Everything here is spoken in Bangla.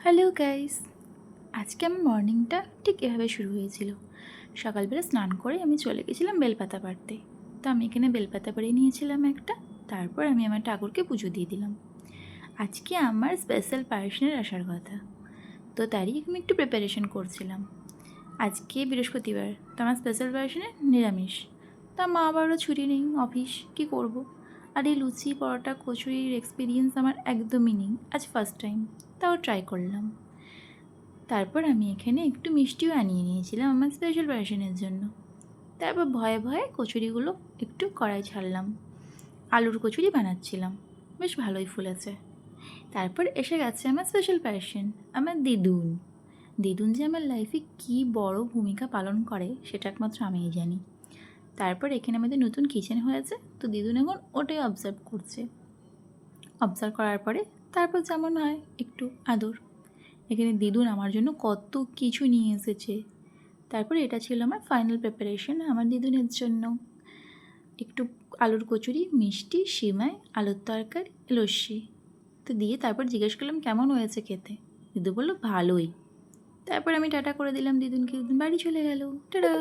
হ্যালো গাইস, আজকে আমার মর্নিংটা ঠিক এভাবে শুরু হয়েছিল। সকালবেলা স্নান করে আমি চলে গেছিলাম বেলপাতা পাড়তে। তো আমি এখানে বেলপাতা পাড়িয়ে নিয়েছিলাম একটা। তারপর আমি আমার ঠাকুরকে পুজো দিয়ে দিলাম। আজকে আমার স্পেশাল পার্সনের আসার কথা, তো তারই আমি একটু প্রিপারেশন করছিলাম। আজকে বৃহস্পতিবার, তো আমার স্পেশাল পার্সনে নিরামিষ। তা মা বাবারও ছুটি নেই, অফিস, কী করব। আর এই লুচি পরোটা কচুরির এক্সপিরিয়েন্স আমার একদমই নেই, আজ ফার্স্ট টাইম, তাও ট্রাই করলাম। তারপর আমি এখানে একটু মিষ্টিও আনিয়ে নিয়েছিলাম আমার স্পেশাল ভার্সনের জন্য। তারপর ভয়ে ভয়ে কচুরিগুলো একটু কড়াই ছাড়লাম, আলুর কচুরি বানাচ্ছিলাম, বেশ ভালোই ফুলেছে। তারপর এসে গেছে আমার স্পেশাল পার্সন, আমার দিদুন। দিদুন যে আমার লাইফে কী বড় ভূমিকা পালন করে সেটা একমাত্র আমিই জানি। তারপর এখানে আমাদের নতুন কিচেন হয়েছে, তো দিদুন এখন ওটাই অবজার্ভ করছে। অবজার্ভ করার পরে তারপর যেমন হয় একটু আদর। এখানে দিদুন আমার জন্য কত কিছু নিয়ে এসেছে। তারপরে এটা ছিল আমার ফাইনাল প্রিপারেশন আমার দিদুনের জন্য। একটু আলুর কচুরি, মিষ্টি, সিমাই, আলুর তরকারি, লস্যি। তো দিয়ে তারপর জিজ্ঞেস করলাম কেমন হয়েছে খেতে। দিদু বললো ভালোই। তারপর আমি টাটা করে দিলাম দিদুনকে, দিদুন বাড়ি চলে গেল। টাটা।